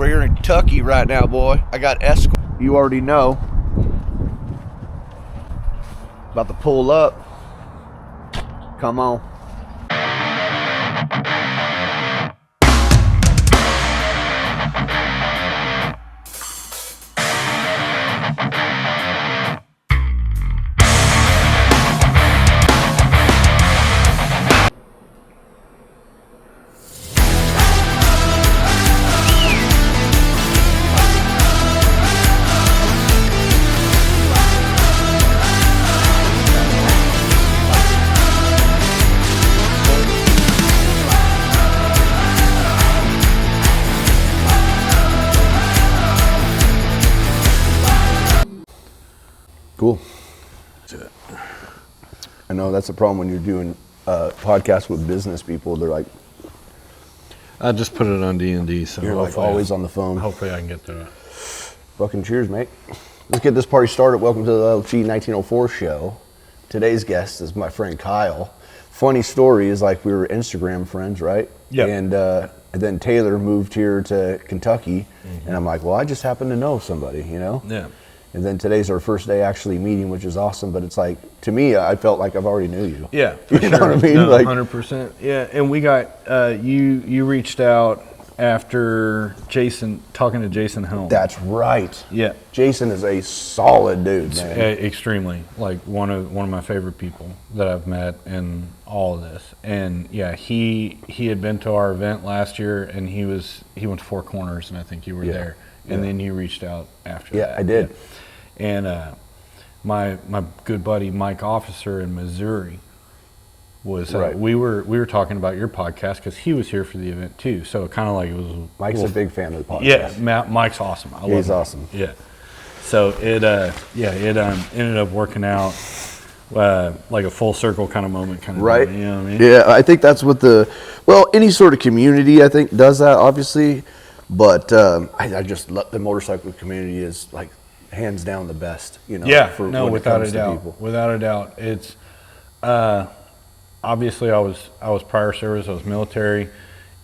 We're here in Kentucky right now, boy. I got escort. You already know. About to pull up. Come on. Cool. That's it. I know that's the problem when you're doing podcasts with business people. They're like, I just put it on D&D, so you're like always on the phone. Hopefully I can get through it. Fucking cheers, mate. Let's get this party started. Welcome to the LG 1904 show. Today's guest is my friend Kyle. Funny story is like we were Instagram friends, right? Yeah. And then Taylor moved here to Kentucky, and I'm like, well, I just happen to know somebody, you know? Yeah. And then today's our first day actually meeting, which is awesome. But it's like, to me, I felt like I've already knew you. Yeah, you know what I mean? No, like 100%. Yeah, and we got you reached out after talking to Jason Helm. That's right. Yeah. Jason is a solid dude, man. Extremely, like one of my favorite people that I've met in all of this. And yeah, he had been to our event last year, and he went to Four Corners, and I think you were there. And then you reached out after that. Yeah, I did. Yeah. And my good buddy Mike Officer in Missouri was right. we were talking about your podcast because he was here for the event too. So kind of like it was. Mike's a big fan of the podcast. Yeah, Mike's awesome. He's awesome. Yeah. So it ended up working out like a full circle kind of moment, kind of right. Thing, you know what I mean? Yeah, I think that's what any sort of community I think does that obviously, but I just love the motorcycle community is like hands down the best, you know. Yeah, for no, when without it comes a doubt. to people. Without a doubt, it's obviously I was prior service, I was military,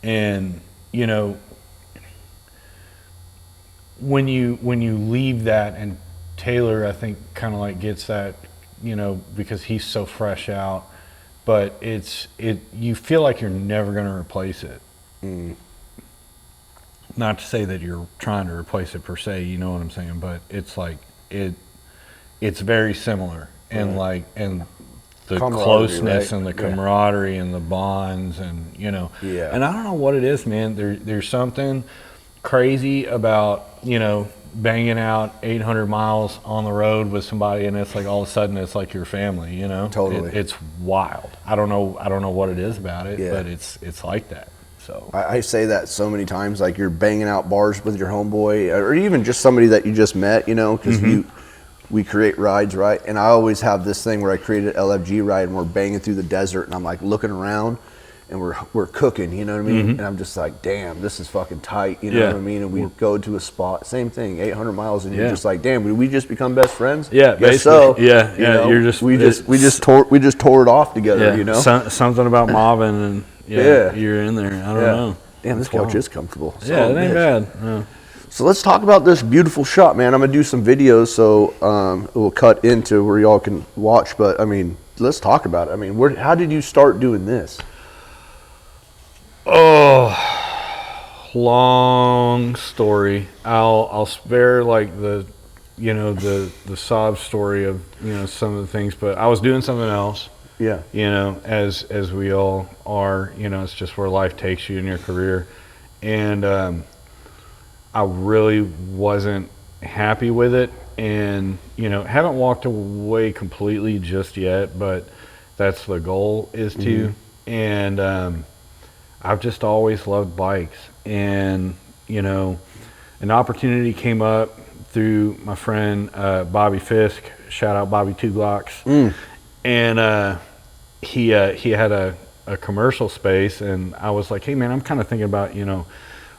and you know when you leave that, and Taylor I think kind of like gets that, you know, because he's so fresh out, but you feel like you're never going to replace it. Not to say that you're trying to replace it per se, you know what I'm saying, but it's like it's very similar, and like and the closeness, right? And the camaraderie, and the bonds, and you know, and I don't know what it is, man. There's something crazy about, you know, banging out 800 miles on the road with somebody, and it's like all of a sudden it's like your family, you know. Totally. It's wild. I don't know what it is about it, but it's like that. So I say that so many times, like you're banging out bars with your homeboy, or even just somebody that you just met, you know, because we create rides, right? And I always have this thing where I created an LFG ride, and we're banging through the desert, and I'm like looking around, and we're cooking, you know what I mean? And I'm just like, damn, this is fucking tight, you know what I mean? And we go to a spot, same thing, 800 miles, and you're just like, damn, did we just become best friends? Yeah, guess so. Yeah, you know, you're just we just tore it off together, you know. Something about Marvin, and you're in there. I don't know. Damn, this couch is comfortable. Yeah, it ain't bad. Yeah. So let's talk about this beautiful shot, man. I'm gonna do some videos, so it will cut into where y'all can watch. But I mean, let's talk about it. I mean, how did you start doing this? Oh, long story. I'll spare like the sob story of, you know, some of the things, but I was doing something else. Yeah. You know, as we all are, you know, it's just where life takes you in your career. And I really wasn't happy with it, and, you know, haven't walked away completely just yet, but that's the goal, is to. And I've just always loved bikes, and, you know, an opportunity came up through my friend Bobby Fisk, shout out Bobby Two Glocks, and he had a commercial space, and I was like, hey man, I'm kind of thinking about, you know,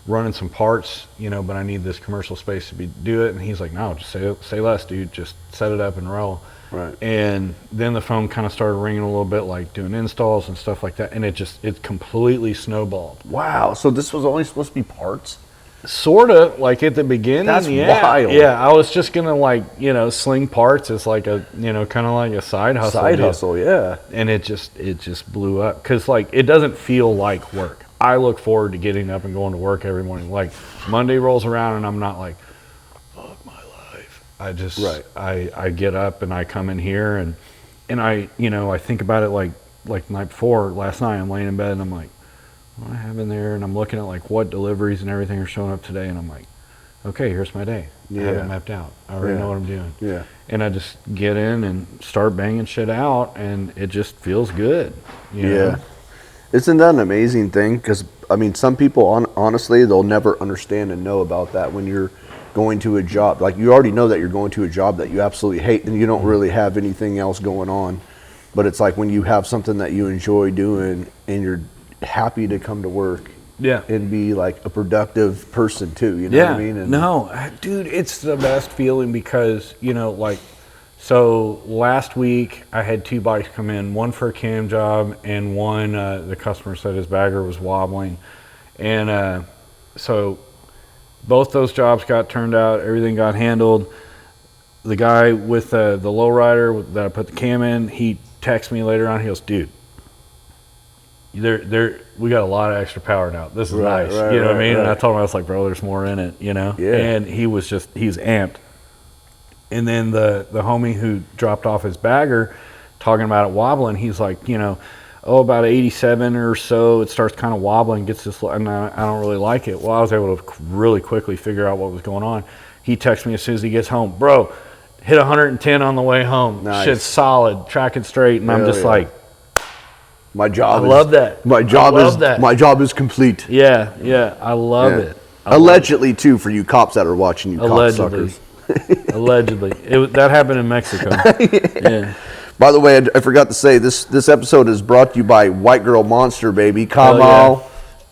running some parts, you know, but I need this commercial space to do it. And he's like, no, just say less, dude, just set it up and roll. Right. And then the phone kind of started ringing a little bit, like doing installs and stuff like that, and it completely snowballed. Wow. So this was only supposed to be parts? Sort of, like at the beginning. That's yeah, wild. Yeah, I was just gonna like, sling parts as like a, kind of like a side hustle. Side hustle, yeah. And it just blew up because like it doesn't feel like work. I look forward to getting up and going to work every morning. Like Monday rolls around and I'm not like, fuck my life. I just I get up and I come in here and I I think about it like the night before. Last night I'm laying in bed and I'm like, what do I have in there? And I'm looking at like what deliveries and everything are showing up today and I'm like, okay, here's my day. I have it mapped out. I already know what I'm doing. Yeah. And I just get in and start banging shit out, and it just feels good. You know? Isn't that an amazing thing? Because, I mean, some people, honestly, they'll never understand and know about that when you're going to a job. Like, you already know that you're going to a job that you absolutely hate, and you don't really have anything else going on. But it's like when you have something that you enjoy doing, and you're happy to come to work. Yeah. And be like a productive person too, you know what I mean? And no, dude, it's the best feeling because, so last week I had 2 bikes come in, one for a cam job and one, the customer said his bagger was wobbling. And so both those jobs got turned out, everything got handled. The guy with the lowrider that I put the cam in, he texted me later on, he goes, dude, we got a lot of extra power now. This is nice. You know what I mean? And I told him, I was like, bro, there's more in it, Yeah. And he's amped. And then the homie who dropped off his bagger, talking about it wobbling, he's like, about 87 or so, it starts kind of wobbling, gets this, and I don't really like it. Well, I was able to really quickly figure out what was going on. He texts me as soon as he gets home, bro, hit 110 on the way home. Nice. Shit's solid, tracking straight. And I'm just like, my job. I love that. My job is complete. Yeah, I love it. Allegedly, too, for you cops that are watching, you cocksuckers. Allegedly, that happened in Mexico. Yeah. By the way, I forgot to say this episode is brought to you by White Girl Monster, baby. Come on.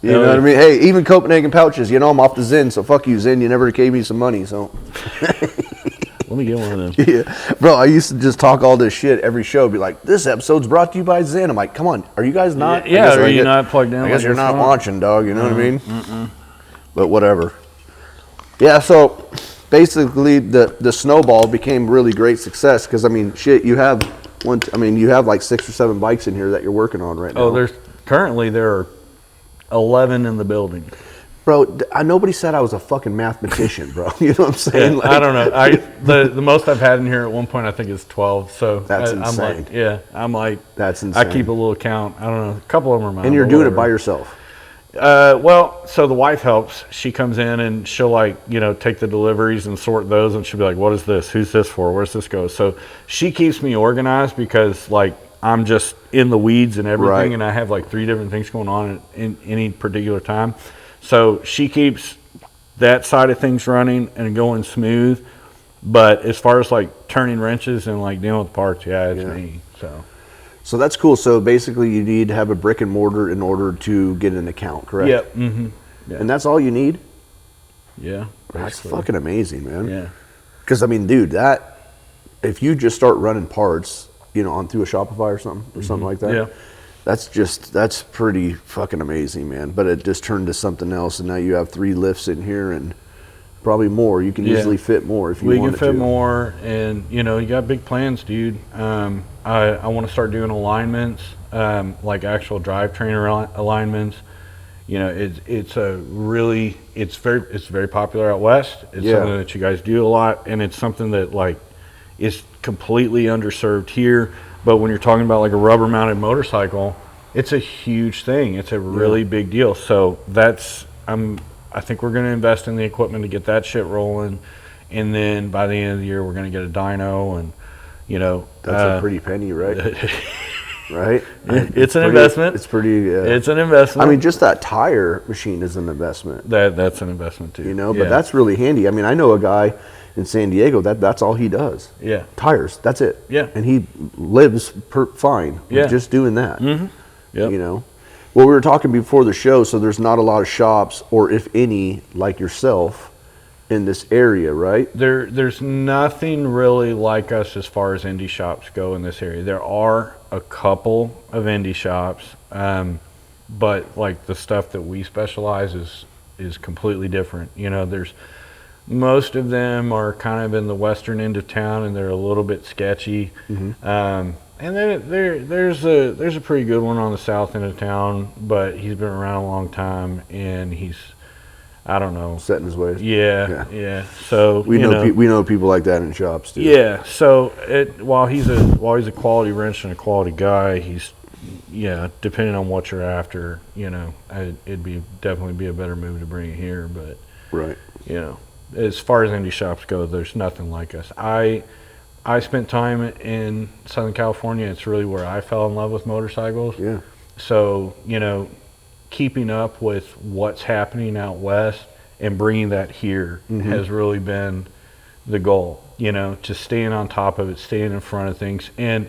You know what I mean? Hey, even Copenhagen pouches. I'm off the Zen, so fuck you, Zen. You never gave me some money, so. Let me get one of them. Yeah. Bro, I used to just talk all this shit every show. Be like, this episode's brought to you by Zen. I'm like, come on. Are you guys not? Yeah, are you not plugged in? I guess you're not watching, dog. You know what I mean? Mm-mm. But whatever. Yeah, so basically the snowball became really great success because, I mean, shit, you have like 6 or 7 bikes in here that you're working on right now. Oh, there are 11 in the building. Bro, nobody said I was a fucking mathematician, bro. You know what I'm saying? Yeah, I don't know. The most I've had in here at one point I think is 12. So that's insane. I'm like that's insane. I keep a little count. I don't know. A couple of them are mine. And you're doing it by yourself. Well, so the wife helps. She comes in and she'll take the deliveries and sort those, and she'll be like, "What is this? Who's this for? Where's this go?" So she keeps me organized because I'm just in the weeds and everything, and I have 3 different things going on in any particular time. So she keeps that side of things running and going smooth. But as far as turning wrenches and dealing with parts, it's me. So that's cool. So basically you need to have a brick and mortar in order to get an account, correct? Yep. Mm-hmm. Yeah. And that's all you need? Yeah. That's fucking amazing, man. Yeah. Because, I mean, dude, if you just start running parts, on through a Shopify or something like that. Yeah. That's pretty fucking amazing, man. But it just turned to something else, and now you have 3 lifts in here and probably more. You can easily fit more if you wanted to. We can fit more, and you got big plans, dude. I want to start doing alignments, like actual drivetrain alignments. It's very popular out west. It's something that you guys do a lot, and it's something that is completely underserved here. But when you're talking about a rubber mounted motorcycle, it's a huge thing. It's a really big deal. So I think we're going to invest in the equipment to get that shit rolling, and then by the end of the year we're going to get a dyno, and that's a pretty penny, right? Right? It's an investment. It's pretty. It's an investment. I mean, just that tire machine is an investment. That's an investment too. But that's really handy. I mean, I know a guy in San Diego that's all he does. Yeah. Tires. That's it. Yeah. And he lives fine. Yeah. Just doing that. Mm-hmm. Yep. Well, we were talking before the show, so there's not a lot of shops, or if any, like yourself, in this area, right? There's nothing really like us as far as indie shops go in this area. There are a couple of indie shops, but the stuff that we specialize is completely different. You know, there's most of them are kind of in the western end of town, and they're a little bit sketchy. And then there's a pretty good one on the south end of town, but he's been around a long time, and he's, I don't know, set in his ways. Yeah. So we know people like that in shops too. Yeah. So while he's a quality wrench and a quality guy, he's, depending on what you're after, it'd definitely be a better move to bring it here. But right. As far as indie shops go, there's nothing like us. I spent time in Southern California. It's really where I fell in love with motorcycles. Yeah. So, keeping up with what's happening out west and bringing that here has really been the goal, just staying on top of it, staying in front of things. And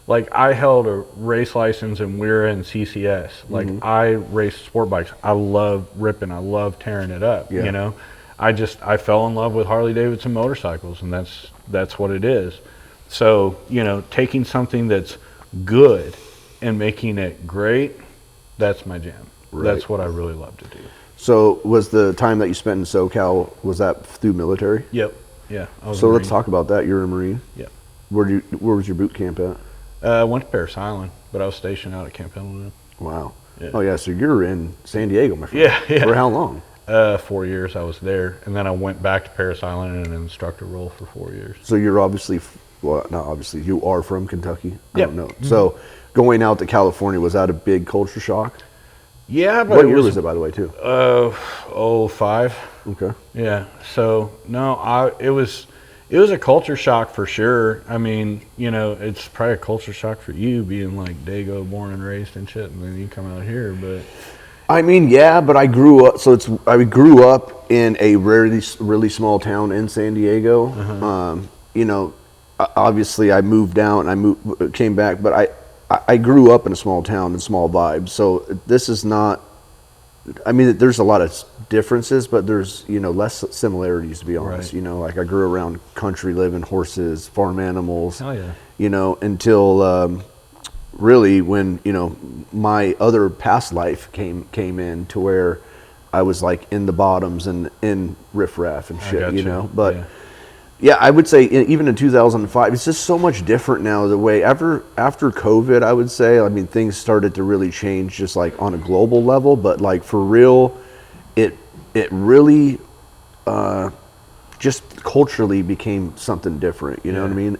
like, I held a race license in WERA and CCS. Like, I race sport bikes. I love ripping. I love tearing it up, I fell in love with Harley Davidson motorcycles, and that's what it is. So, taking something that's good and making it great, that's my jam. Right. That's what I really love to do. So was the time that you spent in SoCal, was that through military? Yep. Yeah. So let's talk about that. You're a Marine. Yep. Where was your boot camp at? I went to Parris Island, but I was stationed out at Camp Pendleton. Wow. Yeah. Oh yeah, so you're in San Diego, my friend. Yeah. For how long? 4 years I was there, and then I went back to Parris Island in an instructor role for 4 years. So you're obviously, well, not obviously, you are from Kentucky? I don't know. Mm-hmm. So going out to California, was that a big culture shock? Yeah, but what year was it, by the way, too? 05. Okay. Yeah. So no, it was a culture shock for sure. I mean, it's probably a culture shock for you being like Dago, born and raised and shit, and then you come out here. But I mean, yeah, but I grew up. So I grew up in a really small town in San Diego. Obviously I moved out and came back, but I grew up in a small town and small vibes. So this is not, I mean, there's a lot of differences, but there's, less similarities, to be honest. Right. Like I grew around country living, horses, farm animals, oh yeah, until really when, my other past life came in to where I was like in the bottoms and in riffraff and shit, but yeah, I would say even in 2005, it's just so much different now. The way after COVID, I would say, I mean, things started to really change, just like on a global level. But like for real, it really just culturally became something different. You know what I mean?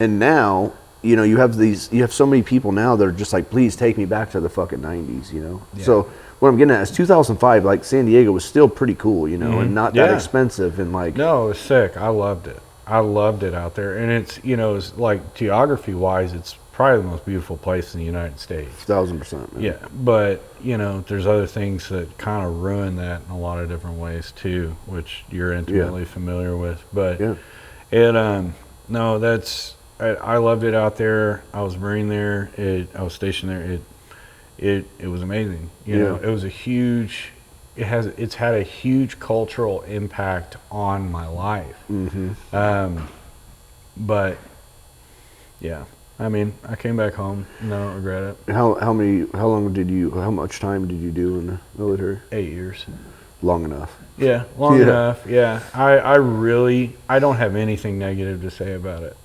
And now, you have so many people now that are just like, please take me back to the fucking 90s. Yeah. So what I'm getting at is 2005, like San Diego was still pretty cool, and not that expensive, and like. No, it was sick. I loved it. I loved it out there, and it's it's like geography wise, it's probably the most beautiful place in the United States. 1,000%. Man. Yeah, but there's other things that kind of ruin that in a lot of different ways too, which you're intimately familiar with. But I loved it out there. I was a Marine there. I was stationed there. It was amazing. It was it's had a huge cultural impact on my life. But yeah, I mean, I came back home and I don't regret it. How much time did you do in the military? 8 years. Long enough. Yeah, long enough. Yeah. I don't have anything negative to say about it.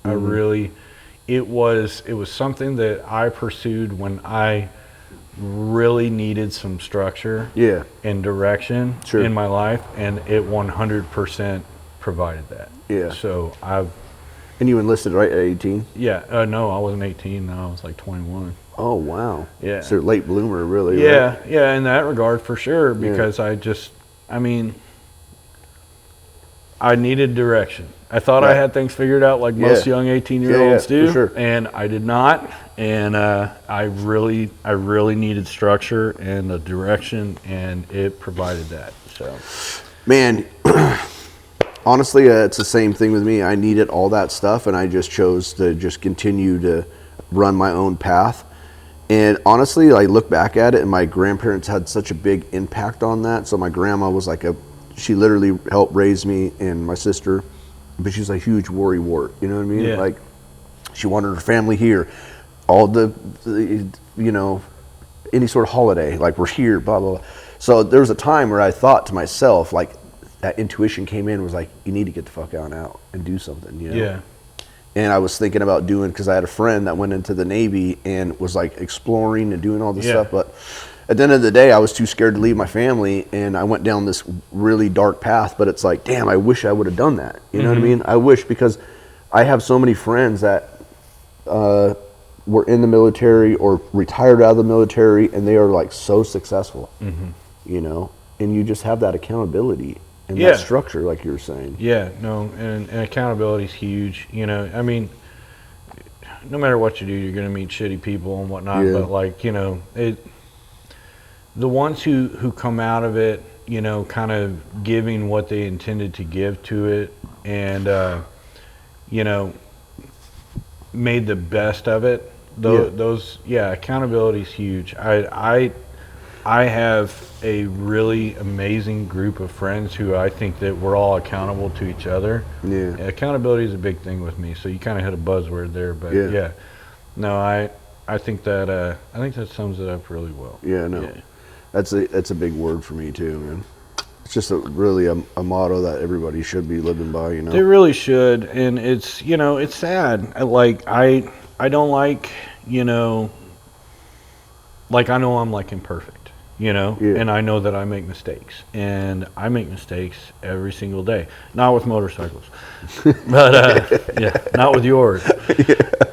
It was something that I pursued when I really needed some structure and direction in my life, and it 100% provided that. So and you enlisted right at 18? No, I wasn't 18. No, I was like 21. Oh wow. Yeah. So late bloomer, really. Yeah, right? yeah, in that regard for sure, because I needed direction. I thought I had things figured out like most young 18-year-olds do, for sure. And I did not. And I really needed structure and a direction, and it provided that. So, man, honestly, it's the same thing with me. I needed all that stuff, and I just chose to just continue to run my own path. And honestly, I look back at it, and my grandparents had such a big impact on that. So my grandma was like she literally helped raise me and my sister, but she's a huge worry wart. You know what I mean? Yeah. Like, she wanted her family here. All the any sort of holiday, like we're here, blah, blah, blah. So there was a time where I thought to myself, like, that intuition came in, was like, you need to get the fuck out and do something, you know? Yeah. And I was thinking about doing, because I had a friend that went into the Navy and was like exploring and doing all this stuff. But at the end of the day, I was too scared to leave my family, and I went down this really dark path. But it's like, damn, I wish I would have done that. You know what I mean? I wish, because I have so many friends that were in the military or retired out of the military, and they are like so successful, you know, and you just have that accountability and that structure, like you were saying. Yeah, no, and accountability is huge. You know, I mean, no matter what you do, you're going to meet shitty people and whatnot. But like, you know, the ones who come out of it, you know, kind of giving what they intended to give to it, and you know, made the best of it. Those accountability is huge. I have a really amazing group of friends who I think that we're all accountable to each other. Yeah. Accountability is a big thing with me. So you kind of hit a buzzword there, but no, I think that sums it up really well. Yeah, no, that's a big word for me too, man. It's just really a motto that everybody should be living by, you know. They really should, and it's, you know, it's sad. Like I don't like, you know, like I know I'm like imperfect. You know, and I know that I make mistakes, and I make mistakes every single day. Not with motorcycles, but not with yours.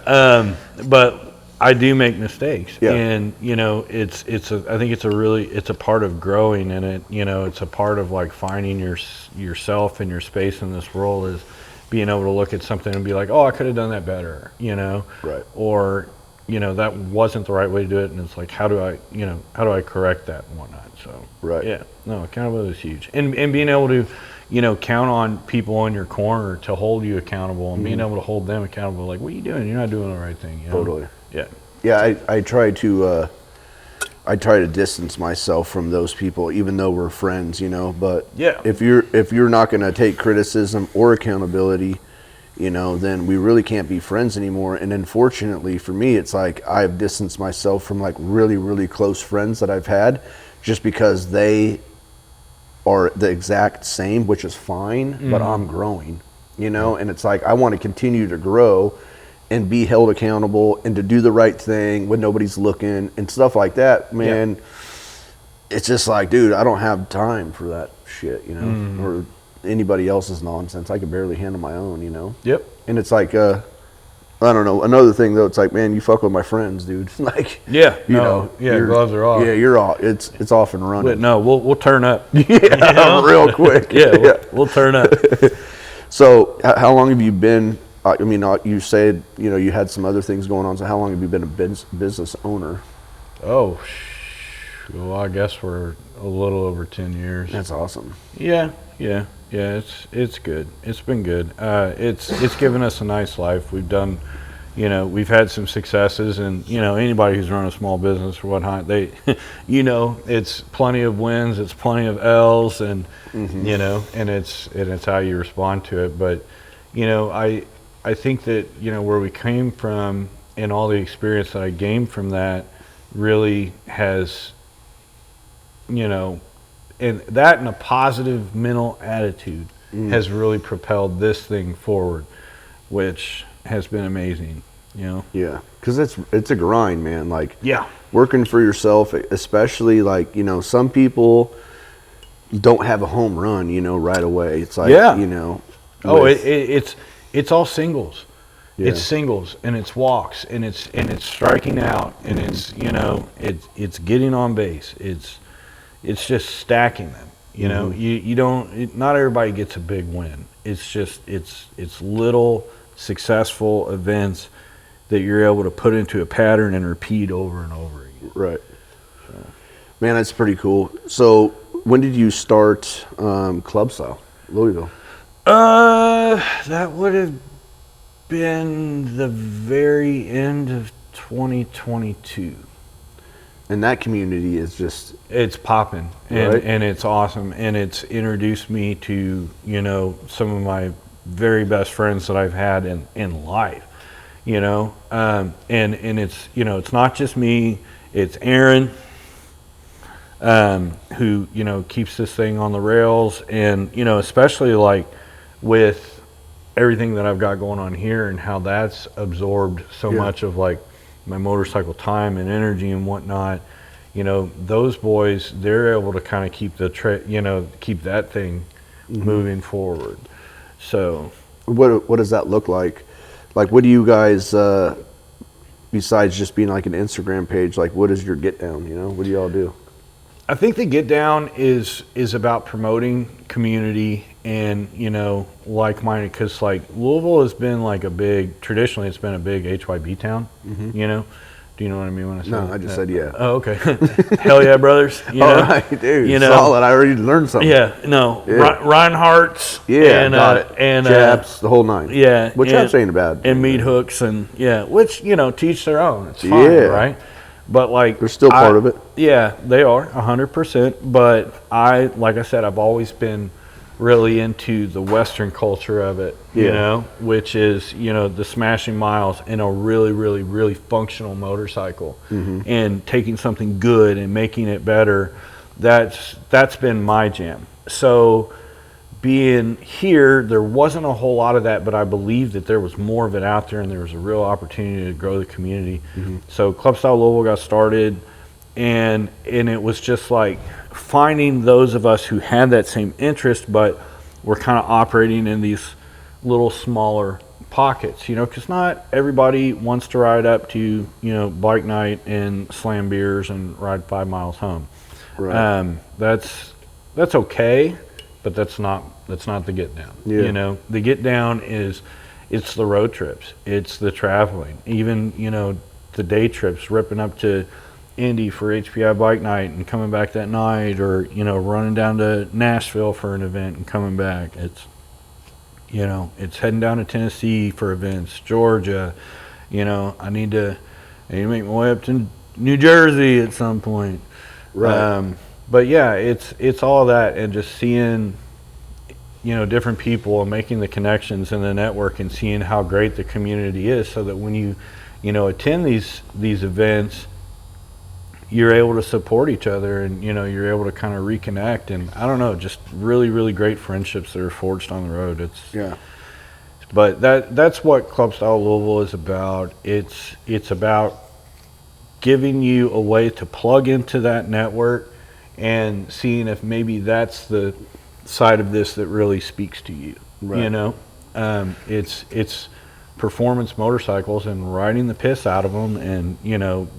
But I do make mistakes, and you know, I think it's a part of growing, and it, you know, it's a part of like finding yourself and your space in this world, is being able to look at something and be like, oh, I could have done that better, you know, or, you know, that wasn't the right way to do it, and it's like, how do I correct that and whatnot. So accountability is huge, and being able to, you know, count on people in your corner to hold you accountable, and being able to hold them accountable, like, what are you doing? You're not doing the right thing, you know? Totally. I try to distance myself from those people, even though we're friends, you know. But if you're not going to take criticism or accountability, you know, then we really can't be friends anymore. And unfortunately for me, it's like I've distanced myself from like really, really close friends that I've had, just because they are the exact same, which is fine, but I'm growing, you know. And it's like I want to continue to grow and be held accountable and to do the right thing when nobody's looking and stuff like that, man. It's just like, dude, I don't have time for that shit, you know, or anybody else's nonsense. I can barely handle my own, you know. And it's like I don't know, another thing though, it's like, man, you fuck with my friends, dude. Like, you know, gloves are off. You're off. It's off and running. But no, we'll turn up. Real quick. We'll turn up. So how long have you been, I mean, you said, you know, you had some other things going on, so how long have you been a business owner? Well, I guess we're a little over 10 years. That's awesome. Yeah, it's good. It's been good. It's given us a nice life. We've done, you know, we've had some successes, and, you know, anybody who's run a small business or whatnot, they, you know, it's plenty of wins, it's plenty of L's, and, you know, and it's how you respond to it. But, you know, I think that, you know, where we came from and all the experience that I gained from that really has, you know, and that and a positive mental attitude has really propelled this thing forward, which has been amazing, you know? Yeah, because it's a grind, man. Like, working for yourself, especially, like, you know, some people don't have a home run, you know, right away. It's like, you know. It's all singles. It's singles, and it's walks, and it's striking out, and it's, you know, it's getting on base. It's just stacking them. You know, you don't. Not everybody gets a big win. It's just it's little successful events that you're able to put into a pattern and repeat over and over again. Right. So. Man, that's pretty cool. So, when did you start Club Style Louisville? That would have been the very end of 2022. And that community is just... It's popping, and it's awesome, and it's introduced me to, you know, some of my very best friends that I've had in life, you know, and it's, you know, it's not just me, it's Aaron, who, you know, keeps this thing on the rails. And, you know, especially like with everything that I've got going on here and how that's absorbed so much of like my motorcycle time and energy and whatnot, you know, those boys, they're able to kind of keep keep that thing moving forward. So what does that look like? Like, what do you guys, besides just being like an Instagram page, like what is your get down, you know, what do y'all do? I think the get down is about promoting community and, you know, like-minded, because like Louisville has been like traditionally it's been a big HYB town, you know. Do you know what I mean when I say No, that? I just said yeah. Oh, okay. Hell yeah, brothers. You know? All right, dude. You know? Solid. I already learned something. Yeah, no. Yeah. Reinhardt's. Yeah, and, got it. And chaps, the whole nine. Yeah. Which chaps ain't bad. And meat hooks and, which, you know, teach their own. It's fine, right? But like. They're still part of it. Yeah, they are, 100%. But like I said, I've always been really into the Western culture of it, you know, which is, you know, the smashing miles in a really, really, really functional motorcycle and taking something good and making it better. That's been my jam. So being here, there wasn't a whole lot of that, but I believe that there was more of it out there and there was a real opportunity to grow the community. So Club Style Louisville got started, and it was just like finding those of us who had that same interest, but we're kind of operating in these little smaller pockets, you know, because not everybody wants to ride up to, you know, bike night and slam beers and ride 5 miles home. Right. That's okay, but that's not the get down. You know, the get down it's the road trips, it's the traveling, even, you know, the day trips, ripping up to Indy for HPI bike night and coming back that night, or, you know, running down to Nashville for an event and coming back. It's, you know, it's heading down to Tennessee for events, Georgia, you know, I need to make my way up to New Jersey at some point. Right. But yeah, it's all that, and just seeing, you know, different people and making the connections and the network and seeing how great the community is, so that when you know, attend these events, you're able to support each other, and, you know, you're able to kind of reconnect, and I don't know, just really, really great friendships that are forged on the road. But that's what Club Style Louisville is about. It's about giving you a way to plug into that network and seeing if maybe that's the side of this that really speaks to you. Right. You know, it's performance motorcycles and riding the piss out of them, and, you know,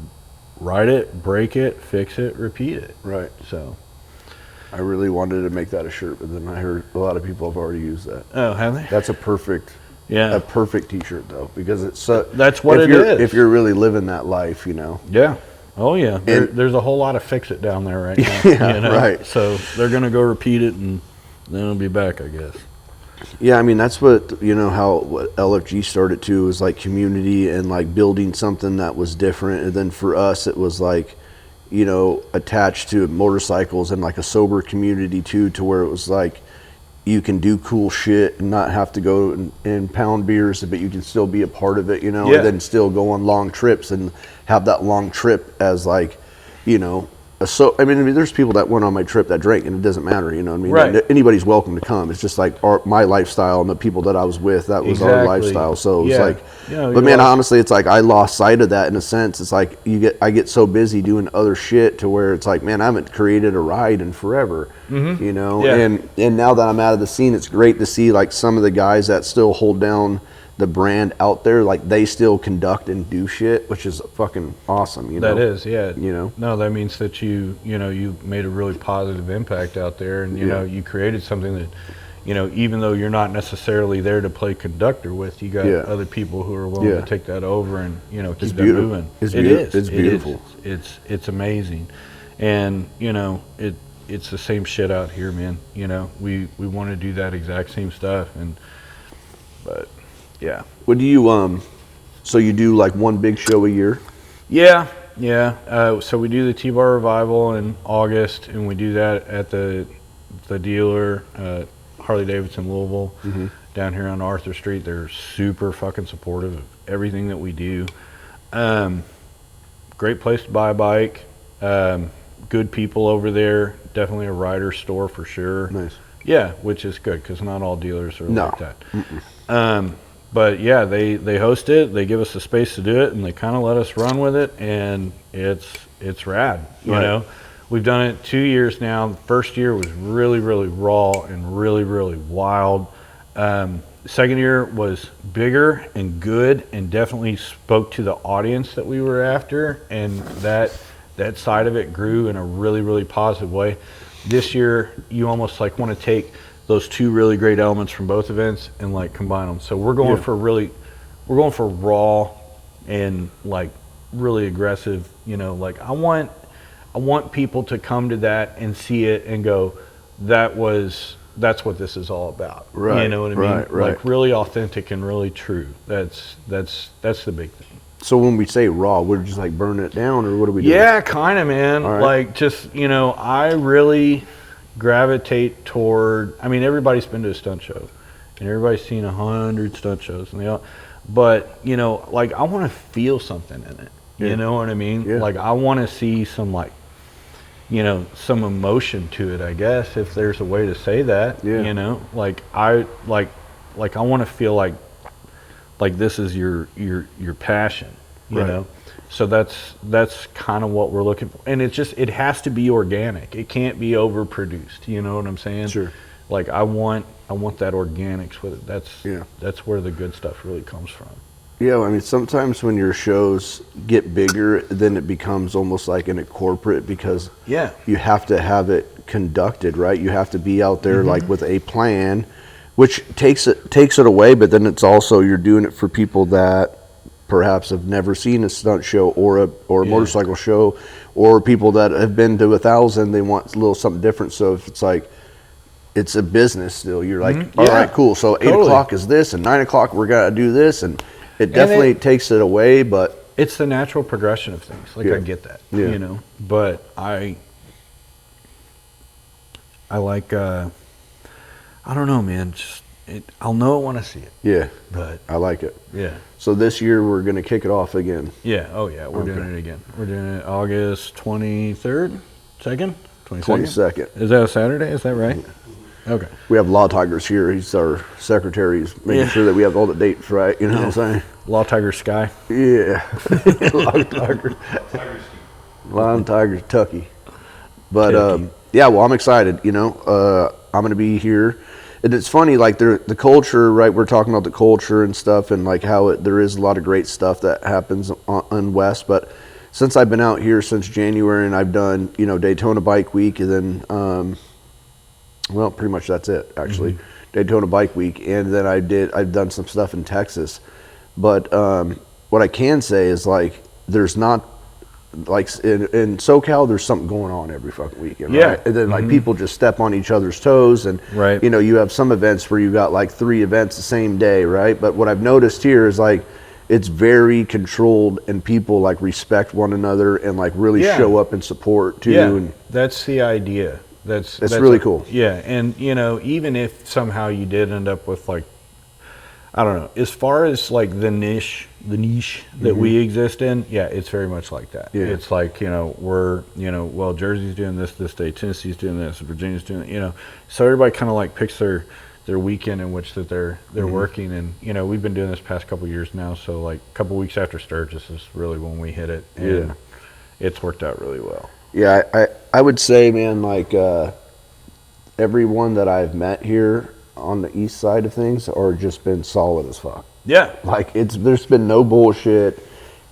ride it, break it, fix it, repeat it. Right. So I really wanted to make that a shirt, but then I heard a lot of people have already used that. Oh, have they? That's a perfect t-shirt though, because it's so. That's what it is. If you're really living that life, you know. Yeah. Oh yeah. There's a whole lot of fix it down there right now. Yeah. You know? Right. So they're gonna go repeat it, and then it'll be back, I guess. Yeah, I mean, that's what, you know, what LFG started too, was like community and like building something that was different. And then for us, it was like, you know, attached to motorcycles and like a sober community too, to where it was like you can do cool shit and not have to go and pound beers, but you can still be a part of it, you know, and then still go on long trips and have that long trip as like, you know, I mean, there's people that went on my trip that drank, and it doesn't matter, you know what I mean? Right. Anybody's welcome to come. It's just like my lifestyle and the people that I was with, that was our lifestyle. So it was like, but man, honestly, it's like I lost sight of that in a sense. It's like I get so busy doing other shit to where it's like, man, I haven't created a ride in forever, you know? Yeah. And now that I'm out of the scene, it's great to see like some of the guys that still hold down the brand out there, like they still conduct and do shit, which is fucking awesome, you know. That is, yeah. You know, no, that means that you made a really positive impact out there, and you know, you created something that, you know, even though you're not necessarily there to play conductor with, you got other people who are willing to take that over and, you know, keep that moving. It's beautiful. It's amazing, and you know, it's the same shit out here, man. You know, we want to do that exact same stuff, but. Yeah. What do you so you do like one big show a year? Yeah. So we do the T-Bar Revival in August, and we do that at the dealer, Harley Davidson Louisville, down here on Arthur Street. They're super fucking supportive of everything that we do. Great place to buy a bike. good people over there. Definitely a rider store for sure. Nice. Yeah, which is good because not all dealers are No. like that. But yeah, they host it. They give us the space to do it, and they kind of let us run with it, and it's rad. You know, we've done it 2 years now. The first year was really, really raw and really, really wild. Second year was bigger and good, and definitely spoke to the audience that we were after, and that side of it grew in a really, really positive way. This year, you almost like want to take those two really great elements from both events and like combine them. So we're going we're going for raw and like really aggressive. You know, like I want people to come to that and see it and go, that's what this is all about. Right. You know what I mean? Right. Like really authentic and really true. That's the big thing. So when we say raw, we're just like burning it down, or what are we doing? Yeah, kind of, man. All right. Like just, you know, I really gravitate toward, I mean, everybody's been to a stunt show and everybody's seen 100 stunt shows, and but you know, like I want to feel something in it. Yeah. You know what I mean? Yeah. Like I want to see some, like, you know, some emotion to it, I guess, if there's a way to say that. Yeah. You know, like I want to feel like this is your passion, you Right. know? So that's kind of what we're looking for. And it has to be organic. It can't be overproduced. You know what I'm saying? Sure. Like I want that organics with it. That's where the good stuff really comes from. Yeah, I mean, sometimes when your shows get bigger, then it becomes almost like in a corporate, because you have to have it conducted, right? You have to be out there like with a plan, which takes it away, but then it's also you're doing it for people that perhaps have never seen a stunt show or a motorcycle show, or people that have been to 1,000. They want a little something different. So if it's like it's a business still, you're like, all right, cool. So 8 o'clock is this, and 9 o'clock we're gonna do this, and it definitely takes it away. But it's the natural progression of things. Like I get that, you know, but I like. I don't know, man. I'll know it when I see it. Yeah, but I like it. Yeah. So this year we're gonna kick it off again. Yeah. Oh yeah, we're doing it again. We're doing it August 23rd, 2nd, 22nd. Is that a Saturday? Is that right? Yeah. Okay. We have Law Tigers here. He's our secretary. He's making sure that we have all the dates right. You know what I'm saying? Law Tiger Sky. Yeah. Law Tigers. Law Tigers, Tucky. But yeah, well, I'm excited. You know, I'm gonna be here. And it's funny, like the culture, right? We're talking about the culture and stuff, and like how there is a lot of great stuff that happens on West. But since I've been out here since January, and I've done, you know, Daytona Bike Week, and then, well, pretty much that's it, actually. Daytona Bike Week, and then I've done some stuff in Texas. But what I can say is, like, there's not, like in SoCal, there's something going on every fucking weekend, right? And then like people just step on each other's toes, and you know, you have some events where you got like 3 events the same day, right? But what I've noticed here is like it's very controlled, and people like respect one another and like really show up and support too. Yeah, and that's the idea. That's really cool. Yeah, and you know, even if somehow you did end up with like, I don't know, as far as like the niche that we exist in, it's very much like that. Yeah. It's like, you know, we're, you know, well, Jersey's doing this day, Tennessee's doing this, Virginia's doing it, you know. So everybody kind of like picks their weekend in which that they're working, and you know, we've been doing this past couple years now, so like a couple weeks after Sturgis is really when we hit it, and it's worked out really well. Yeah, I would say, man, like everyone that I've met here on the east side of things are just been solid as fuck. Yeah, like there's been no bullshit,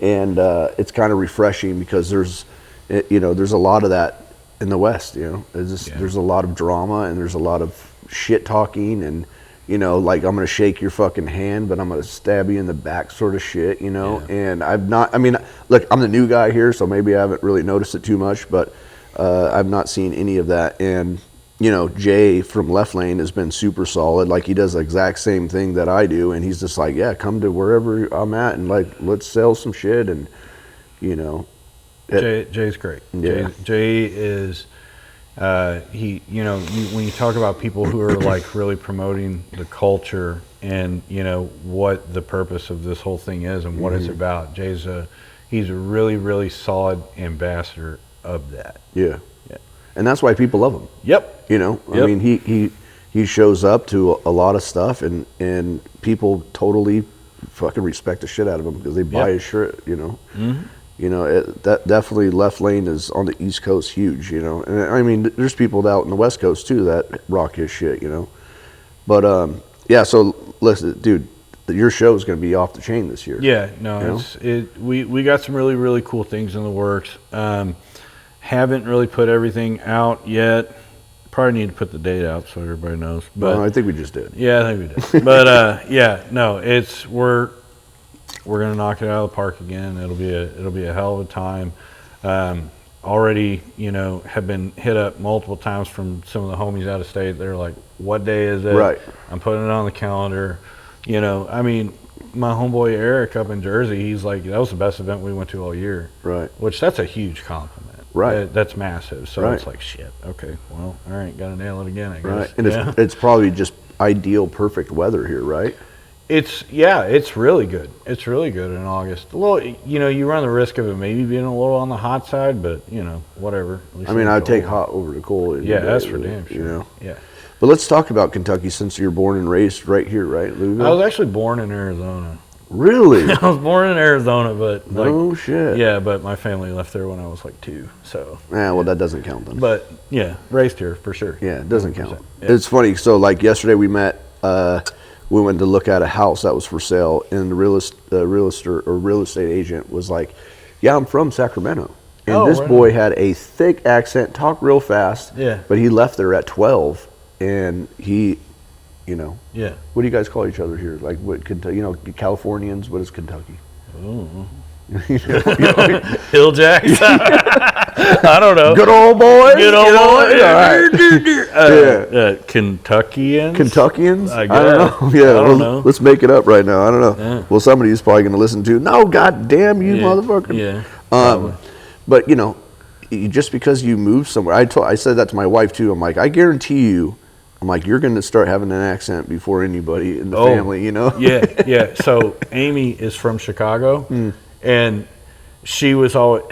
and it's kind of refreshing, because there's a lot of that in the West. You know, there's a lot of drama, and there's a lot of shit talking, and you know, like I'm gonna shake your fucking hand, but I'm gonna stab you in the back, sort of shit. You know, and I mean, look, I'm the new guy here, so maybe I haven't really noticed it too much, but I've not seen any of that. And you know, Jay from Left Lane has been super solid. Like, he does the exact same thing that I do, and he's just like, yeah, come to wherever I'm at, and like, let's sell some shit. And you know, Jay's great. Yeah. Jay is he, you know, when you talk about people who are like really promoting the culture and, you know, what the purpose of this whole thing is and what it's about, he's a really, really solid ambassador of that. Yeah. Yeah. And that's why people love him. Yep. You know, I Yep. mean, he shows up to a lot of stuff, and people totally fucking respect the shit out of him because they buy his shirt. You know, you know that definitely Left Lane is on the East Coast huge. You know, and I mean, there's people out in the West Coast too that rock his shit. You know, but yeah. So listen, dude, your show is going to be off the chain this year. Yeah, no, we got some really, really cool things in the works. Haven't really put everything out yet. Probably need to put the date out so everybody knows. But Well, I think we just did. yeah, I think we did. But yeah, no, we're gonna knock it out of the park again. It'll be a hell of a time. Already, you know, have been hit up multiple times from some of the homies out of state. They're like, "What day is it?" Right. I'm putting it on the calendar. You know, I mean, my homeboy Eric up in Jersey, he's like, "That was the best event we went to all year." Right. Which that's a huge compliment. Right. That's massive. So Right. it's like, shit. Okay. Well, all right. Got to nail it again, I guess. Right. And Yeah. it's probably just ideal, perfect weather here, right? It's really good. It's really good in August. Well, you know, you run the risk of it maybe being a little on the hot side, but you know, whatever. At least I mean, it's I'd take cold. hot over the cold. Yeah, any that's day, for damn sure. You know. Yeah. But let's talk about Kentucky since you're born and raised right here, right, Louisville? I was actually born in Arizona. Really? I was born in Arizona, but like, Oh shit. yeah, but my family left there when I was like 2. So, Yeah, well, that doesn't count then. but yeah, raised here for sure. Yeah, it doesn't count. 100%. Yeah. It's funny. So, like yesterday, we met. We went to look at a house that was for sale, and the real estate agent was like, "Yeah, I'm from Sacramento." And Oh, this right boy on. had a thick accent, talked real fast. Yeah. But he left there at 12, and he, you know, Yeah. what do you guys call each other here? Like what Kentucky? You know, Californians. What is Kentucky? Hill Jacks. I don't know. Good old boy. Good old boy. All right. Kentuckians. Kentuckians? I don't guess. know. Yeah, I don't know. Let's make it up right now. I don't know. Yeah. Well, somebody's probably going to listen to. No, goddamn you, Yeah. motherfucker. Yeah. probably. But you know, just because you move somewhere, I said that to my wife too. I'm like, I guarantee you, I'm like, you're going to start having an accent before anybody in the family. You know? Yeah, yeah. So Amy is from Chicago, and she was always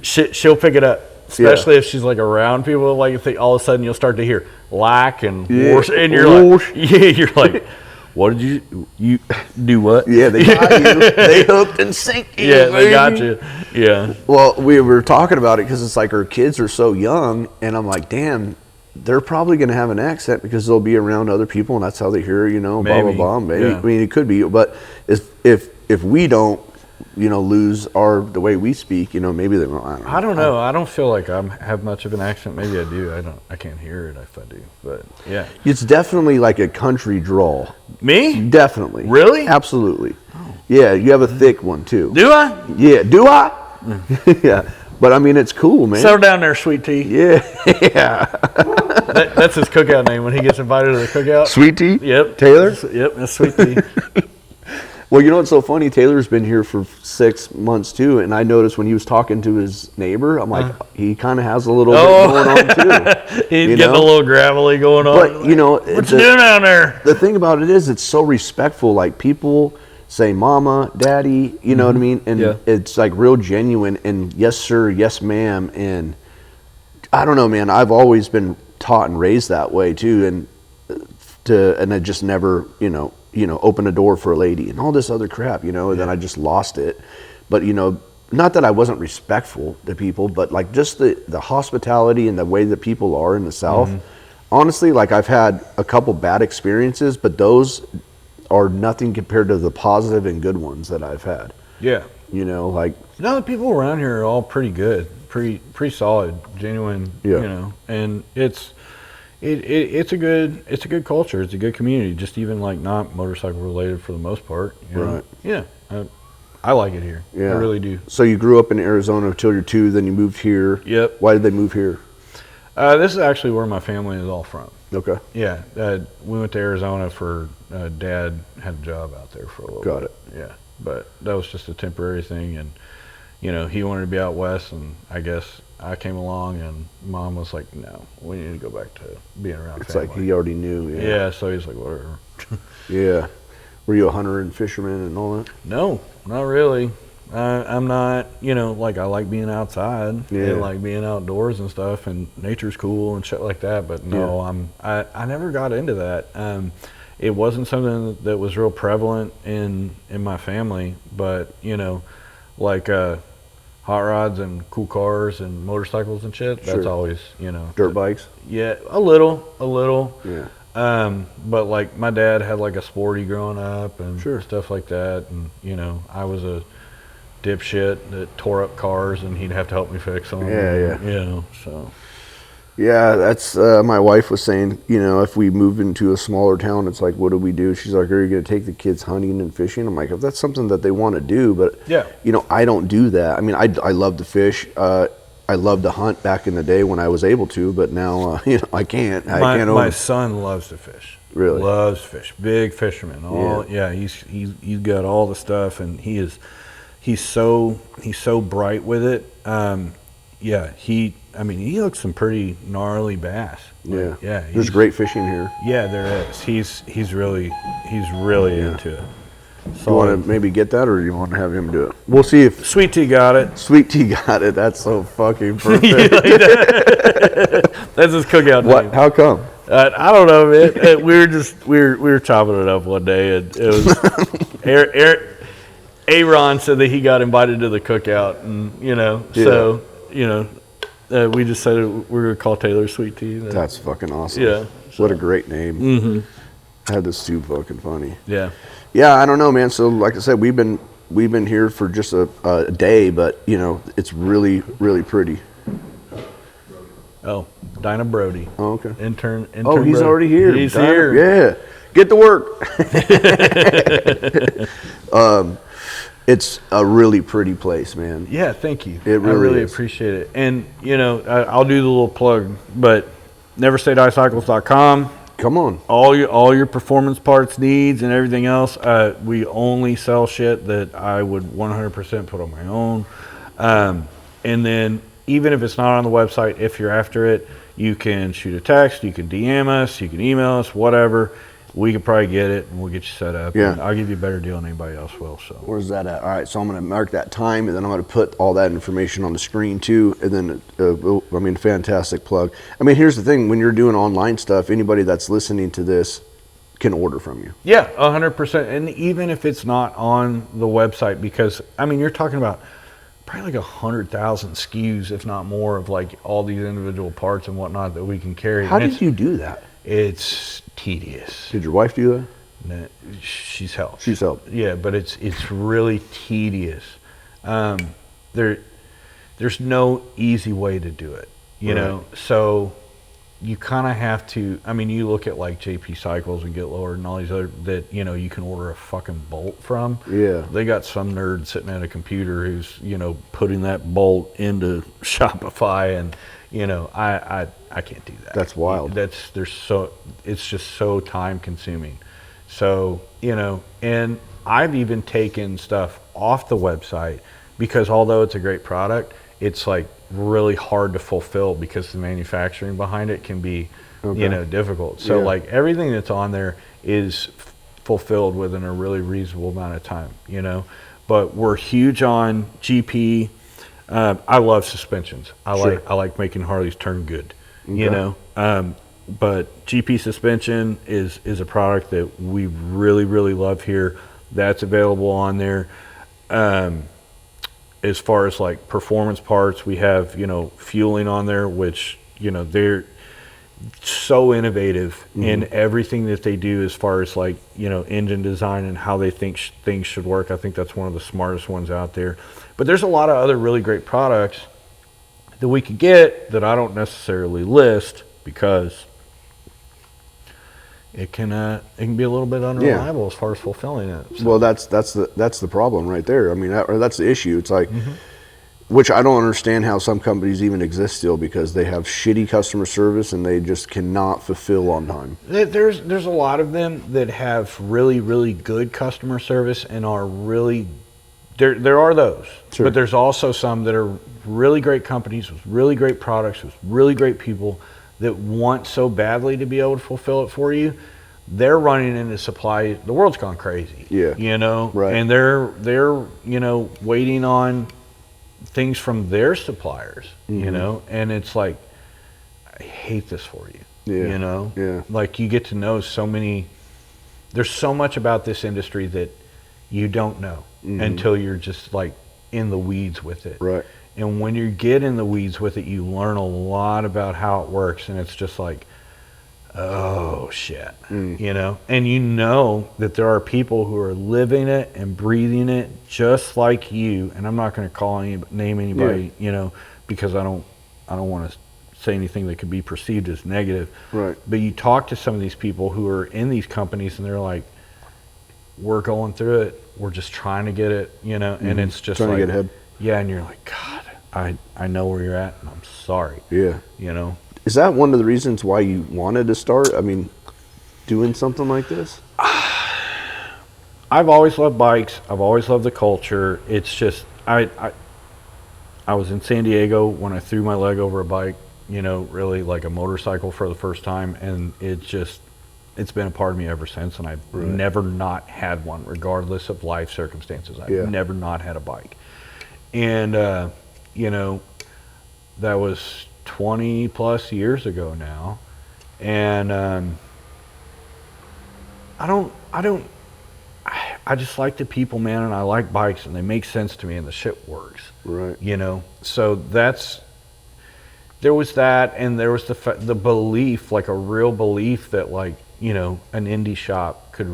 she'll pick it up, especially if she's like around people. Like if they all of a sudden you'll start to hear lack and worse, and you're like, yeah, you're like, what did you do? What? Yeah, they got you. They hooked and sinking. Yeah, they baby. got you. Yeah. Well, we were talking about it because it's like our kids are so young, and I'm like, damn, they're probably going to have an accent because they'll be around other people, and that's how they hear, you know, blah, Maybe. blah, blah. Maybe. Yeah. I mean, it could be, but if we don't, you know, lose the way we speak, you know, maybe they won't. I don't know. I don't feel like I have much of an accent. Maybe I do. I can't hear it if I do. But yeah. It's definitely like a country drawl. Me? Definitely. Really? Absolutely. Yeah, you have a thick one too. Do I? Yeah, do I? Yeah. But I mean, it's cool, man. Settle down there, Sweet Tea. Yeah. Yeah. That's his cookout name when he gets invited to the cookout. Sweet Tea? Yep. Taylor? Yep, that's Sweet Tea. Well, you know what's so funny? Taylor's been here for 6 months too, and I noticed when he was talking to his neighbor, I'm like, he kind of has a little bit going on too. He's you getting know? a little gravelly going on. But you know, what you doing down there? the thing about it is, it's so respectful. Like people say, "Mama, Daddy," you know what I mean, and Yeah. it's like real genuine. And yes, sir, yes, ma'am, and I don't know, man. I've always been taught and raised that way too, and I just never, you know, open a door for a lady and all this other crap, you know, and then I just lost it. But, you know, not that I wasn't respectful to people, but like just the hospitality and the way that people are in the South. Honestly, like I've had a couple bad experiences, but those are nothing compared to the positive and good ones that I've had. Yeah. You know, like, No, the people around here are all pretty good, pretty solid, genuine. Yeah. You know, and it's a good culture. It's a good community. Just even like not motorcycle related for the most part. You know? Right. Yeah. I like it here. yeah. I really do. So you grew up in Arizona until you're 2, then you moved here. Yep. Why did they move here? This is actually where my family is all from. Okay. Yeah, we went to Arizona for Dad had a job out there for a little Got bit. it. Yeah, but that was just a temporary thing, and you know he wanted to be out west, and I guess I came along, and Mom was like, "No, we need to go back to being around It's family." like he already knew. Yeah, so he's like, "Whatever." Yeah. Were you a hunter and fisherman and all that? No, not really. I'm not, like I like being outside Yeah. and like being outdoors and stuff, and nature's cool and shit like that. But no, I never got into that. It wasn't something that was real prevalent in my family, but like hot rods and cool cars and motorcycles and shit. That's Sure. always, Dirt bikes. Yeah, a little. Yeah. But like my dad had like a Sporty growing up and Sure. stuff like that, and I was a dipshit that tore up cars, and he'd have to help me fix them. Yeah. So. Yeah, that's my wife was saying, if we move into a smaller town, it's like, what do we do? She's like, are you going to take the kids hunting and fishing? I'm like, if that's something that they want to do, but Yeah. I don't do that. I mean, I love to fish. I loved to hunt back in the day when I was able to, but now, I can't. My son loves to fish. Really? Loves fish. Big fisherman. He's got all the stuff, and he's so bright with it. He hooks some pretty gnarly bass. Yeah. Yeah. There's great fishing here. Yeah, there is. He's really into it. Do you want to maybe get that, or do you want to have him do it? We'll see if Sweet Tea got it. Sweet Tea got it. That's so fucking perfect. That's his cookout name. What? How come? I don't know, man. we were chopping it up one day, and it was Aaron said that he got invited to the cookout, and we just said we're gonna call Taylor Sweet Tea. That's fucking awesome. Yeah. What a great name. Mm-hmm. That is too fucking funny. Yeah. Yeah, I don't know, man. So like I said, we've been here for just a day, but it's really, really pretty. Oh, Dinah Brody. Oh, okay. Intern Oh, he's Brody. already here. He's Dinah, here. Yeah. Get to work. It's a really pretty place, man. Yeah, thank you. It really I really is. appreciate it. And, I'll do the little plug, but neverstayDieCycles.com. Come on. All your performance parts needs and everything else. We only sell shit that I would 100% put on my own. And then even if it's not on the website, if you're after it, you can shoot a text, you can DM us, you can email us, whatever. We could probably get it, and we'll get you set up. Yeah. And I'll give you a better deal than anybody else will. So Where's that at? All right, so I'm going to mark that time, and then I'm going to put all that information on the screen too. And then, fantastic plug. I mean, here's the thing: when you're doing online stuff, anybody that's listening to this can order from you. Yeah, 100%. And even if it's not on the website, because you're talking about probably like 100,000 SKUs, if not more, of like all these individual parts and whatnot that we can carry. How did you do that? It's tedious. Did your wife do that? No, she's helped. She's helped. Yeah, but it's really tedious. There's no easy way to do it, you know. So you kind of have to. You look at like JP Cycles and Get Lowered and all these other that you can order a fucking bolt from. Yeah. They got some nerd sitting at a computer who's putting that bolt into Shopify, and I can't do that. That's wild. It's just so time consuming. So, and I've even taken stuff off the website because although it's a great product, it's like really hard to fulfill because the manufacturing behind it can be, difficult. So like everything that's on there is fulfilled within a really reasonable amount of time, but we're huge on GP. I love suspensions. I like making Harleys turn good, but GP suspension is a product that we really, really love here. That's available on there. As far as like performance parts, we have, fueling on there, which, they're so innovative in everything that they do as far as like, engine design and how they think things should work. I think that's one of the smartest ones out there. But there's a lot of other really great products that we could get that I don't necessarily list because it can be a little bit unreliable as far as fulfilling it. So. Well, that's the problem right there. That's the issue. It's like, which I don't understand how some companies even exist still because they have shitty customer service and they just cannot fulfill on time. There's a lot of them that have really, really good customer service and are really. There are those, sure. But there's also some that are really great companies with really great products with really great people that want so badly to be able to fulfill it for you, they're running into supply. The world's gone crazy. Yeah. You know, Right. and they're you know, waiting on things from their suppliers. You know, and it's like, I hate this for you. Yeah. You know, Yeah. like you get to know so many. There's so much about this industry that you don't know until you're just like in the weeds with it. Right. And when you get in the weeds with it, you learn a lot about how it works, and it's just like, oh shit, you know. And you know that there are people who are living it and breathing it just like you. And I'm not going to name anybody, you know, because I don't want to say anything that could be perceived as negative. Right. But you talk to some of these people who are in these companies, and they're like, we're going through it. We're just trying to get it, you know. And it's just Trying like, to get ahead. yeah. And you're like, God, I know where you're at, and I'm sorry. Yeah. You know. Is that one of the reasons why you wanted to start? I mean, doing something like this? I've always loved bikes. I've always loved the culture. It's just I was in San Diego when I threw my leg over a bike, you know, really like a motorcycle for the first time, and it's been a part of me ever since, and I've never not had one, regardless of life circumstances. I've never not had a bike. And you know, that was 20 plus years ago now, and I just like the people, man, and I like bikes, and they make sense to me, and the shit works. Right. You know, so there was that, and there was the belief, like a real belief that, like, you know, an indie shop could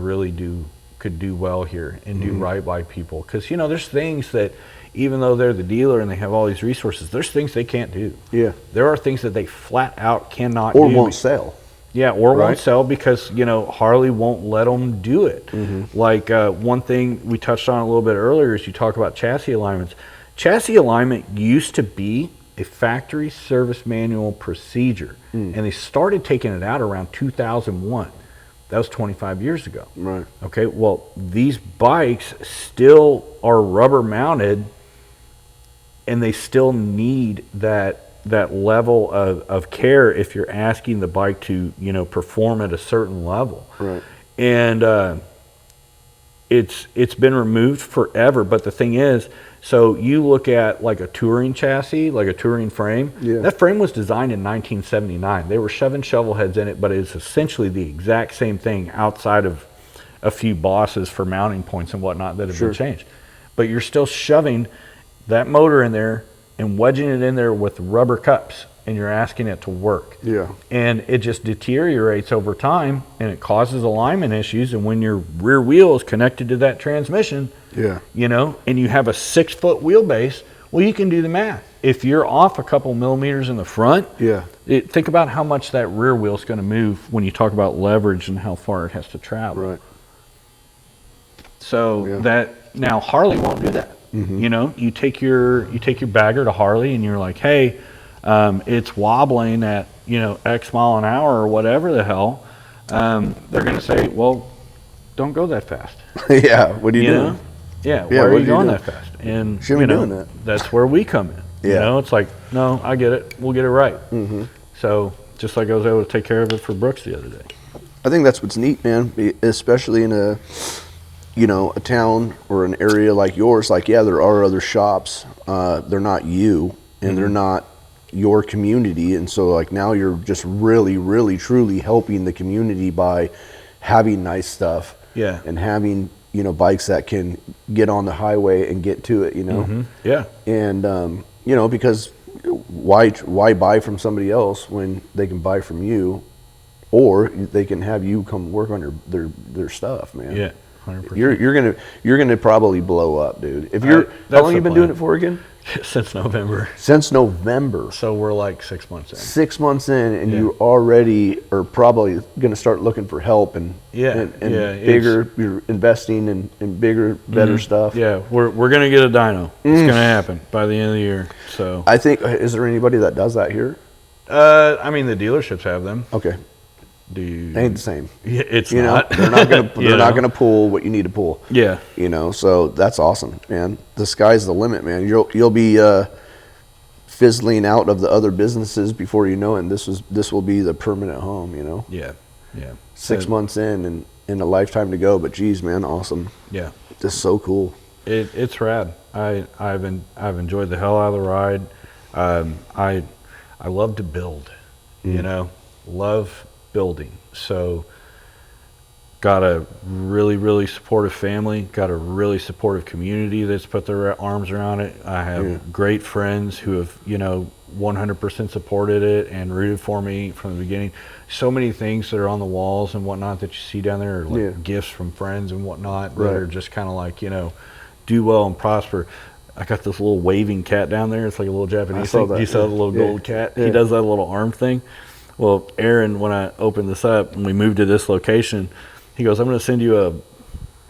do well here and do right by people. Because, you know, there's things that, even though they're the dealer and they have all these resources, there's things they can't do. Yeah. There are things that they flat out cannot do. Or won't sell. Yeah, or Right. won't sell because, you know, Harley won't let them do it. Like one thing we touched on a little bit earlier is you talk about chassis alignments. Chassis alignment used to be a factory service manual procedure, and they started taking it out around 2001. That was 25 years ago. Right. Okay, well, these bikes still are rubber mounted, and they still need that level of care if you're asking the bike to, you know, perform at a certain level. Right. And it's been removed forever. But the thing is, so you look at like a touring chassis, like a touring frame. Yeah. That frame was designed in 1979. They were shoving shovel heads in it, but it's essentially the exact same thing outside of a few bosses for mounting points and whatnot that have been changed. But you're still shoving that motor in there and wedging it in there with rubber cups, and you're asking it to work. Yeah. And it just deteriorates over time, and it causes alignment issues. And when your rear wheel is connected to that transmission, Yeah. you know, and you have a 6-foot wheelbase, well, you can do the math. If you're off a couple millimeters in the front, Yeah. think about how much that rear wheel is going to move when you talk about leverage and how far it has to travel. Right. So that now Harley won't do that. You know, you take your bagger to Harley, and you're like, hey, it's wobbling at, you know, X mile an hour or whatever the hell. They're going to say, well, don't go that fast. Yeah. What are you doing? Know? Yeah. Why Yeah, are what you are you going doing? that fast? And Shouldn't you be know, doing that. that's where we come in. Yeah. You know, it's like, no, I get it. We'll get it right. So just like I was able to take care of it for Brooks the other day. I think that's what's neat, man, especially in a town or an area like yours. Like, yeah, there are other shops. They're not you, and they're not your community. And so, like, now you're just really, really, truly helping the community by having nice stuff. Yeah. And having, you know, bikes that can get on the highway and get to it, you know. Yeah. And, you know, because why buy from somebody else when they can buy from you, or they can have you come work on their stuff, man. Yeah. 100%. You're gonna probably blow up, dude. If you're how long you been doing it for again? Since November. Since November. So we're like 6 months in. 6 months in, and you already are probably gonna start looking for help and bigger. You're investing in bigger, better stuff. Yeah, we're gonna get a dyno. It's gonna happen by the end of the year. So I think, is there anybody that does that here? I mean, the dealerships have them. Okay. Dude, Ain't the same. Yeah, it's you not. Know, they're not gonna pull what you need to pull. Yeah. You know, so that's awesome, man. The sky's the limit, man. You'll be fizzling out of the other businesses before you know it, and this will be the permanent home, you know. Yeah. Yeah. 6 months in and a lifetime to go. But geez, man, awesome. Yeah. Just so cool. It's rad. I've enjoyed the hell out of the ride. I love to build. You know, love building. So got a really, really supportive family, got a really supportive community that's put their arms around it. I have great friends who have, 100% supported it and rooted for me from the beginning. So many things that are on the walls and whatnot that you see down there are like gifts from friends and whatnot that are just kind of like, do well and prosper. I got this little waving cat down there. It's like a little Japanese thing. You saw the little gold cat? He does that little arm thing. Well, Aaron, when I opened this up and we moved to this location, he goes, I'm going to send you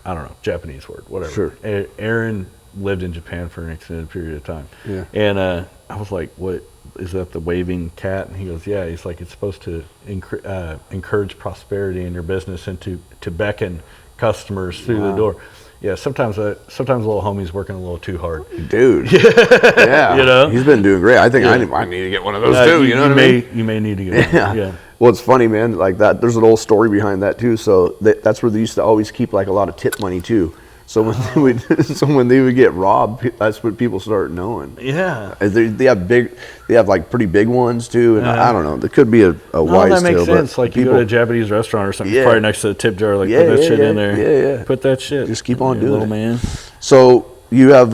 I don't know, Japanese word, whatever. Sure. Aaron lived in Japan for an extended period of time. Yeah. And I was like, what, is that the waving cat? And he goes, yeah. He's like, it's supposed to encourage prosperity in your business and to beckon customers through the door. Yeah, sometimes little homie's working a little too hard. Dude. Yeah. He's been doing great. I think I need to get one of those too. You know what I mean? You may need to get one. Yeah. Well, it's funny, man. Like that, there's an old story behind that too. So that's where they used to always keep like a lot of tip money too. So when they would get robbed, that's what people start knowing. Yeah. They have like pretty big ones too, and I don't know. There could be a wise tale. That makes sense. Like you go to a Japanese restaurant or something, it's probably next to the tip jar. Like put that shit in there. Yeah. Put that shit. Just keep on doing little it, man. So you have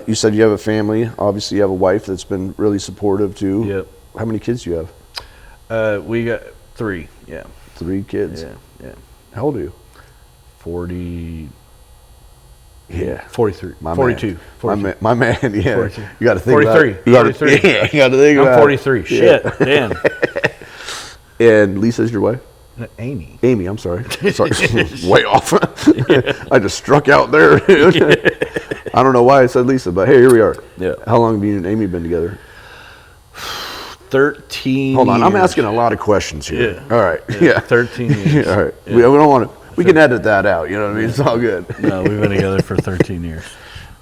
you said you have a family. Obviously, you have a wife that's been really supportive too. Yep. How many kids do you have? We got 3. Yeah. 3 kids. Yeah. How old are you? 40. Yeah. 43. My 42. Man. 42. My man, yeah. 42. You got to think 43. about it. You gotta, 43. Yeah, you got to think about it. I'm 43. Shit. Damn. And Lisa's your wife? Amy. Amy, I'm sorry. Way off. I just struck out there. I don't know why I said Lisa, but hey, here we are. Yeah. How long have you and Amy been together? 13 Hold on, years. I'm asking a lot of questions here. Yeah. All right. Yeah. 13 years. All right. Yeah. We don't want to. We can edit that out. You know what I mean? It's all good. No, we've been together for 13 years.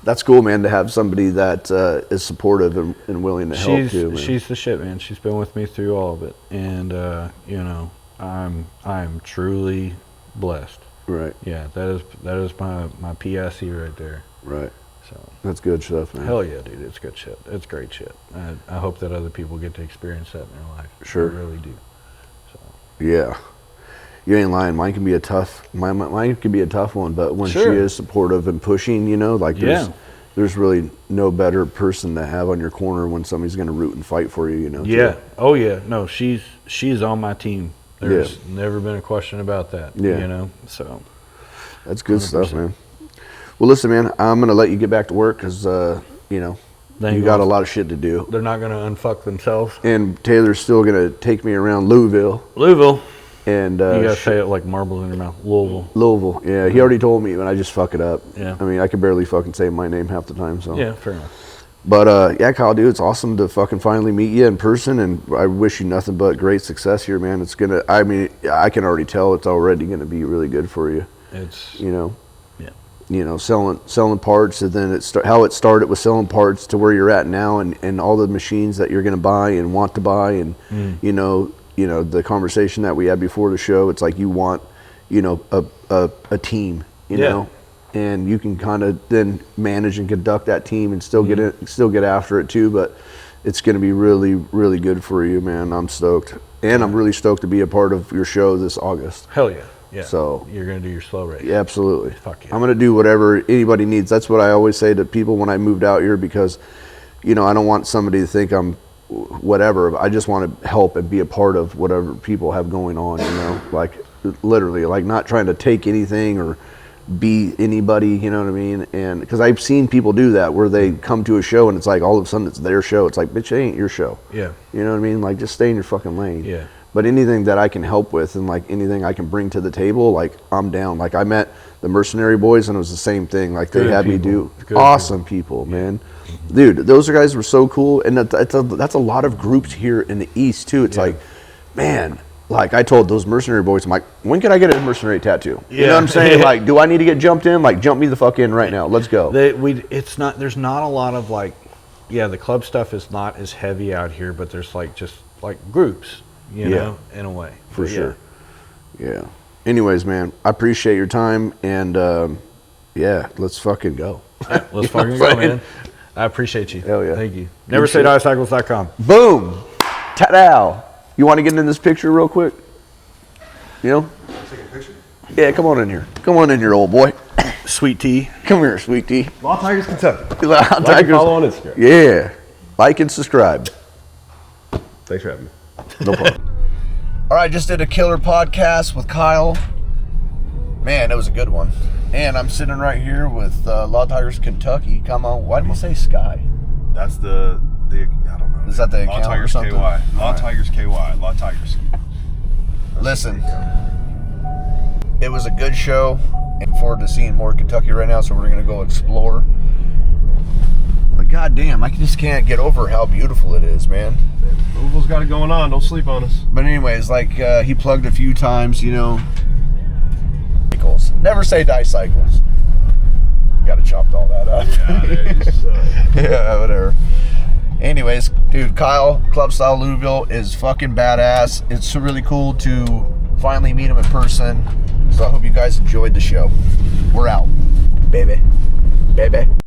That's cool, man, to have somebody that is supportive and willing to help too. Man. She's the shit, man. She's been with me through all of it, and I'm truly blessed. Right. Yeah, that is my PSE right there. Right. So that's good stuff, man. Hell yeah, dude. It's good shit. It's great shit. I hope that other people get to experience that in their life. Sure. I really do. So. Yeah. You ain't lying. Mine can be a tough one, but when she is supportive and pushing, there's really no better person to have on your corner when somebody's going to root and fight for you, Yeah. Too. Oh yeah. No, she's on my team. There's never been a question about that. Yeah. So that's good 100%. Stuff, man. Well, listen, man, I'm going to let you get back to work because, you got a lot of shit to do. They're not going to unfuck themselves. And Taylor's still going to take me around Louisville. And you gotta say it like marbles in your mouth. Louisville. Yeah, he already told me, and I just fuck it up. Yeah. I mean, I can barely fucking say my name half the time. So. Yeah, fair enough. But Kyle, dude, it's awesome to fucking finally meet you in person, and I wish you nothing but great success here, man. It's gonna. I mean, I can already tell it's already gonna be really good for you. It's selling parts, and then how it started with selling parts to where you're at now, and all the machines that you're gonna buy and want to buy, and the conversation that we had before the show, it's like you want, a team, know, and you can kind of then manage and conduct that team and still get after it too. But it's going to be really, really good for you, man. I'm stoked, and I'm really stoked to be a part of your show this August. Hell yeah. Yeah. So you're going to do your slow race. Yeah, absolutely. Fuck yeah. I'm going to do whatever anybody needs. That's what I always say to people when I moved out here, because, I don't want somebody to think I'm whatever. I just want to help and be a part of whatever people have going on, like literally, like not trying to take anything or be anybody, you know what I mean? And because I've seen people do that where they come to a show and it's like all of a sudden it's their show. It's like, bitch, it ain't your show. Yeah. You know what I mean? Like, just stay in your fucking lane. Yeah. But anything that I can help with and like anything I can bring to the table, like I'm down. Like I met the Mercenary Boys and it was the same thing. Like they had me do awesome people, man. Dude, those guys were so cool. And that's a lot of groups here in the East too. It's like, man, like I told those Mercenary Boys, I'm like, when can I get a mercenary tattoo? You know what I'm saying? Like, do I need to get jumped in? Like, jump me the fuck in right now. Let's go. There's not a lot of like, the club stuff is not as heavy out here, but there's like just like groups, you know, in a way. For sure. Yeah. Anyways, man, I appreciate your time, and yeah, let's fucking go. Let's fucking go, man. I appreciate you. Hell yeah. Thank you. NeverSayDieCycles.com. Boom. Ta-da. You want to get in this picture real quick? You know? Take a picture. Yeah, come on in here. Come on in here, old boy. Sweet tea. Come here, sweet tea. Law Tigers Kentucky. Like Like and follow on Instagram. Yeah. Like and subscribe. Thanks for having me. No problem. All right, just did a killer podcast with Kyle. Man, it was a good one. And I'm sitting right here with Law Tigers Kentucky. Come on, why did you say Sky? That's the I don't know. Is that the Law account or Tigers something? KY. Law All right. Tigers KY. Law Tigers. Listen, it was a good show. Looking forward to seeing more Kentucky right now, so we're gonna go explore. But goddamn, I just can't get over how beautiful it is, man. Louisville's got it going on. Don't sleep on us. But anyways, like he plugged a few times, you know. Cycles. Never say die cycles. Gotta chop all that up. Yeah, it is, Yeah, whatever. Anyways, dude, Kyle, Club Style Louisville is fucking badass. It's really cool to finally meet him in person. So I hope you guys enjoyed the show. We're out, baby. Baby.